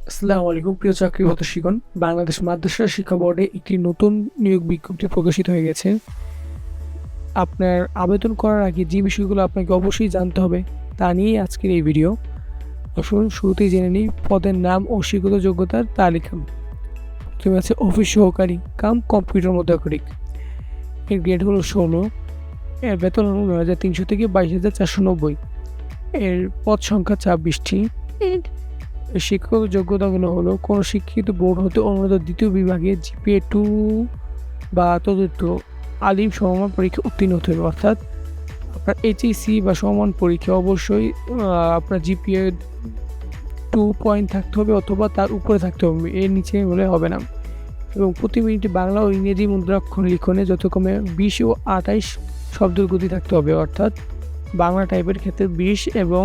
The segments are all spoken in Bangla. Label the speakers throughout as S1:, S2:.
S1: আসসালামু আলাইকুম প্রিয় চাকরি প্রত্যাশীগণ। বাংলাদেশ মাদ্রাসা শিক্ষা বোর্ডে একটি নতুন নিয়োগ বিজ্ঞপ্তি প্রকাশিত হয়ে গেছে। আপনার আবেদন করার আগে যে বিষয়গুলো আপনাকে অবশ্যই জানতে হবে তা নিয়েই আজকের এই ভিডিও। আসুন শুরুতেই জেনে নিই পদের নাম ও শিক্ষিত যোগ্যতার তালিকা। প্রথমে আছে অফিস সহকারী কাম কম্পিউটার মোদ্দাকরিক। এর গ্রেড হলো 16। এর বেতন হলো 9,300 থেকে 22,490। এর পদ সংখ্যা 26টি। শিক্ষক যোগ্যতাগুলো হলো কোনো শিক্ষিত বোর্ড হতে অনুমোদিত দ্বিতীয় বিভাগে জিপিএ 2 বা তদুর্ধ্ব আলিম সমমান পরীক্ষা উত্তীর্ণ হতে হবে, অর্থাৎ আপনার এইচএসসি বা সমমান পরীক্ষা অবশ্যই আপনার জিপিএ 2 পয়েন্ট থাকতে হবে অথবা তার উপরে থাকতে হবে, এর নিচে হলে হবে না। এবং প্রতি মিনিটে বাংলা ও ইংরেজি মুদ্রাক্ষর লিখনে যথাক্রমে 20 ও 28 শব্দের গতি থাকতে হবে, অর্থাৎ বাংলা টাইপের ক্ষেত্রে 20 এবং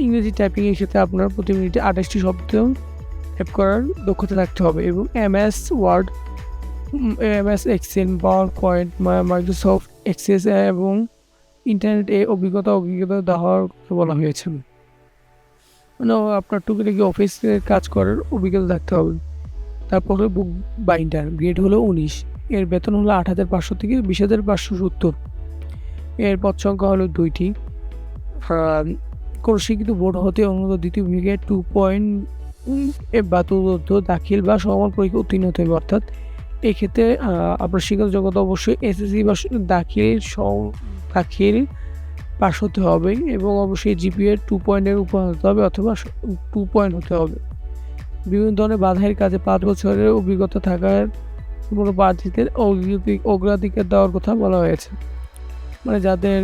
S1: ইংরেজি টাইপিংয়ের ক্ষেত্রে আপনার প্রতি মিনিটে 28টি শব্দ টাইপ করার দক্ষতা থাকতে হবে। এবং MS Word, MS Excel, PowerPoint, Microsoft Access এবং ইন্টারনেটে অভিজ্ঞতা দেওয়ার কথা বলা হয়েছে। মানে আপনার টুকিটাকি অফিসের কাজ করার অভিজ্ঞতা থাকতে হবে। তারপর হলো বুক বাইন্ডার, গ্রেড হলো 19। এর বেতন হলো 8,500 থেকে 20,570। এর পদ সংখ্যা হলো 2টি। কোনো শিক্ষিত বোর্ড হতে অনুমোদিত দ্বিতীয় বিভাগে 2 পয়েন্ট বা তদুর্ধ্ব দাখিল বা সমমান পরীক্ষা উত্তীর্ণ হতে হবে, অর্থাৎ এই ক্ষেত্রে আপনার শিক্ষাগত যোগ্যতা অবশ্যই এসএসসি বা দাখিল পাস হতে হবে এবং অবশ্যই জিপিএ 2 পয়েন্টের উপর হতে হবে অথবা 2 পয়েন্ট হতে হবে। বিভিন্ন ধরনের বাধাইয়ের কাজে 5 বছরের অভিজ্ঞতা থাকার কোনো প্রার্থীদের অগ্রাধিকার দেওয়ার কথা বলা হয়েছে। মানে যাদের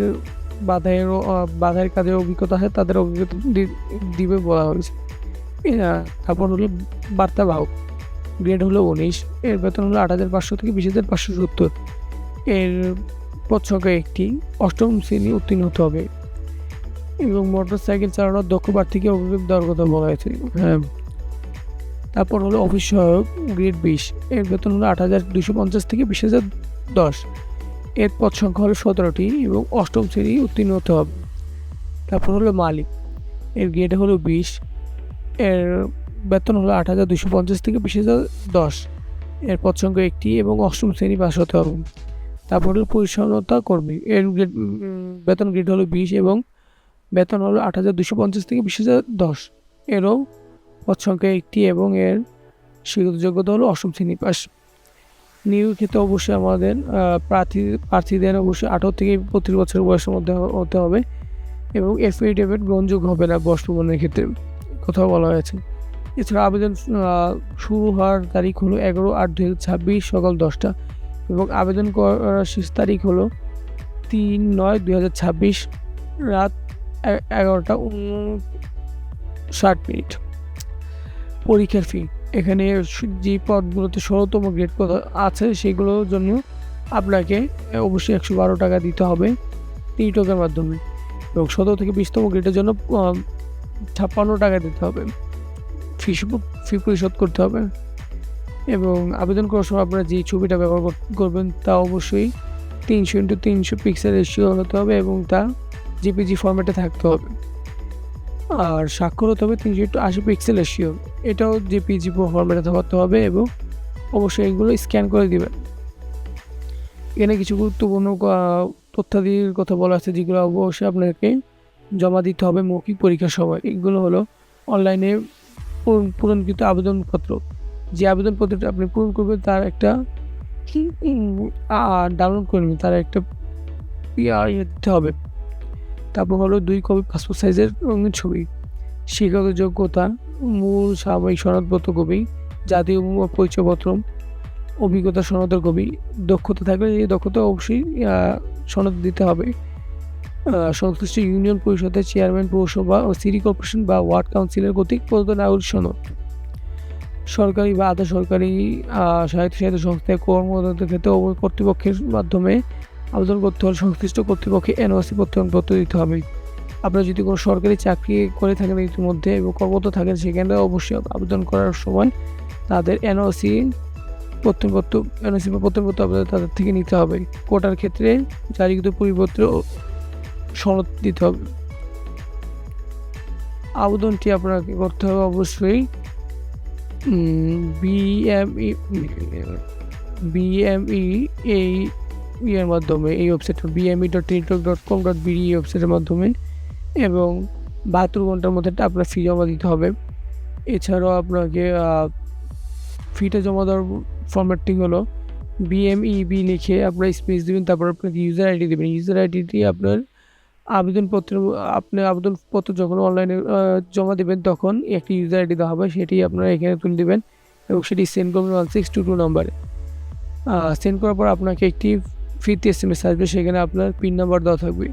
S1: বাধাইয়ের কাজের অভিজ্ঞতা আছে তাদের অভিজ্ঞতা দিবে বলা হয়েছে। তারপর হলো বার্তাবাহক, গ্রেড হলো 19। এর বেতন হলো 8,500 থেকে 20,570। এর পদ সংখ্যা 1টি। 8ম শ্রেণী উত্তীর্ণ হতে হবে এবং মোটর সাইকেল চালানোর দক্ষ প্রার্থীকে অভিযোগ দেওয়ার কথা বলা হয়েছে। হ্যাঁ, তারপর হলো অফিস সহায়ক, গ্রেড 20। এর বেতন হলো 8,250 থেকে 20,010। এর পদ সংখ্যা হলো 17টি এবং 8ম শ্রেণী উত্তীর্ণ হতে হবে। তারপর হলো মালিক, এর গ্রেড হলো 20। এর বেতন হলো 8,250 থেকে 20,010। এর পদ সংখ্যা 1টি এবং 8ম শ্রেণী পাস হতে হবে। তারপর হলো পরিচ্ছন্নতা কর্মী, এর বেতন গ্রেড হলো 20 এবং বেতন হলো 8,250 থেকে 20,010। এরও পদ সংখ্যা 1টি এবং এর শিক্ষাগত যোগ্যতা হলো 8ম শ্রেণী পাস। নিয়োগের ক্ষেত্রে অবশ্যই আমাদের প্রার্থীদের অবশ্যই 18 থেকে 35 বছর বয়সের মধ্যে হতে হবে এবং এফিডেভিট গ্রহণযোগ্য হবে না বয়স প্রমাণের ক্ষেত্রে, কথা বলা হয়েছে। এছাড়া আবেদন শুরু হওয়ার তারিখ হলো 11/8/2026 সকাল 10টা এবং আবেদন করার শেষ তারিখ হলো 3/9/2026 রাত 11:59। পরীক্ষার ফি, এখানে যে পদগুলোতে 16তম গ্রেড আছে সেগুলোর জন্য আপনাকে অবশ্যই 112 টাকা দিতে হবে টিকটকের মাধ্যমে এবং 17 থেকে 20তম গ্রেডের জন্য 56 টাকা দিতে হবে, ফি পরিশোধ করতে হবে। এবং আবেদন করার সময় আপনারা যে ছবিটা ব্যবহার করবেন তা অবশ্যই 300x300 পিক্সেল রেশিও হতে হবে এবং তা জেপিজি ফরম্যাটে থাকতে হবে। আর স্বাক্ষর হতে হবে 380 পিক্সেল রেশিও, এটাও জেপিজি ফরম্যাটে থাকতে হবে এবং অবশ্যই এগুলো স্ক্যান করে দিবেন। এখানে কিছু গুরুত্বপূর্ণ তথ্যাদির কথা বলা আছে যেগুলো অবশ্যই আপনাকে জমা দিতে হবে মৌখিক পরীক্ষার সময়। এগুলো হলো অনলাইনে পূরণকৃত আবেদনপত্র, যে আবেদনপত্রটা আপনি পূরণ করবেন তার একটা ডাউনলোড করে নেবেন, তার একটা দিতে হবে। তারপর হলো 2 কপি পাসপোর্ট সাইজের রঙিন ছবি, শিক্ষাগত যোগ্যতা, মূল সাময়িক সনদপত্র কপি, জাতীয় পরিচয়পত্র, অভিজ্ঞতা সনদের কপি, দক্ষতা থাকলে এই দক্ষতা অবশ্যই সনদ দিতে হবে। সংশ্লিষ্ট ইউনিয়ন পরিষদের চেয়ারম্যান, পৌরসভা ও সিটি কর্পোরেশন বা ওয়ার্ড কাউন্সিলের কর্তৃক প্রদত্ত নাগরিক সনদ, সরকারি বা আধা সরকারি স্বায়ত্তশাসিত সংস্থায় কর্মরত ক্ষেত্রে কর্তৃপক্ষের মাধ্যমে আবেদন করতে হলে সংশ্লিষ্ট কর্তৃপক্ষে এনওসি প্রত্যয়নপত্র দিতে হবে। আপনারা যদি কোনো সরকারি চাকরি করে থাকেন ইতিমধ্যে এবং কর্মরত থাকেন সেখানে অবশ্যই আবেদন করার সময় তাদের এনওসি প্রত্যয়নপত্র তাদের থেকে নিতে হবে। কোটার ক্ষেত্রে জারিকৃত পরিপত্র সনদ দিতে হবে। আবেদনটি আপনাকে করতে হবে অবশ্যই বিএমই এই ইয়ের মাধ্যমে, এই ওয়েবসাইটটা bme.টেলিটক.com.bd এই ওয়েবসাইটের মাধ্যমে, এবং 72 ঘন্টার মধ্যে আপনার ফি জমা দিতে হবে। এছাড়াও আপনাকে ফিটা জমা দেওয়ার ফরম্যাটটি হলো বিএমইবি লিখে আপনার স্পেস দেবেন, তারপর আপনাকে ইউজার আইডি দেবেন। ইউজার আইডিটি আপনার আপনি আবেদনপত্র যখন অনলাইনে জমা দেবেন তখন একটি ইউজার আইডি দেওয়া হবে, সেটি আপনারা এখানে তুলে দেবেন এবং সেটি সেন্ড করবেন 1622 নাম্বারে। সেন্ড করার পর আপনাকে একটি ফ্রিতে SMS আসবে, সেখানে আপনার পিন নাম্বার দেওয়া থাকবে।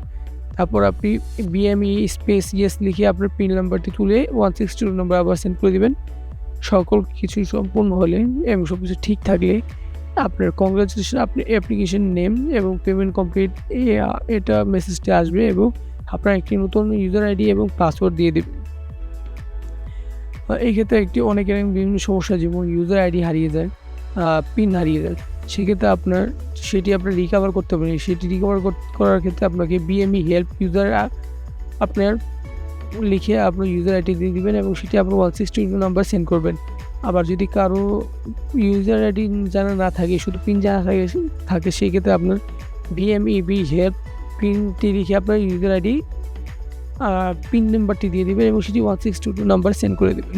S1: তারপর আপনি বিএমই স্পেস ইয়েস লিখে আপনার পিন নাম্বারটি তুলে 162 নাম্বার আবার সেন্ড করে দেবেন। সকল কিছু সম্পূর্ণ হলে এবং সব কিছু ঠিক থাকলে আপনার কংগ্রাচুলেশন, আপনার অ্যাপ্লিকেশন নেম এবং পেমেন্ট কমপ্লিট এটা মেসেজটি আসবে এবং আপনার একটি নতুন ইউজার আইডি এবং পাসওয়ার্ড দিয়ে দেবেন। এই ক্ষেত্রে অনেকের বিভিন্ন সমস্যা, যেমন ইউজার আইডি হারিয়ে যায়, পিন হারিয়ে যায়, সেক্ষেত্রে সেটি আপনার রিকভার করতে পারেন। সেটি রিকভার করার ক্ষেত্রে আপনাকে বিএমই হেল্প ইউজার আপনার লিখে আপনার ইউজার আইডি দিয়ে দেবেন এবং সেটি আপনার 162 নাম্বার সেন্ড করবেন। আবার যদি কারো ইউজার আইডি জানা না থাকে, শুধু পিন জানা থাকে সেই ক্ষেত্রে আপনার বিএমইবি হেল্প পিনটি লিখে আপনার ইউজার আইডি পিন নাম্বারটি দিয়ে দেবেন এবং সেটি 162 নাম্বার সেন্ড করে দেবেন।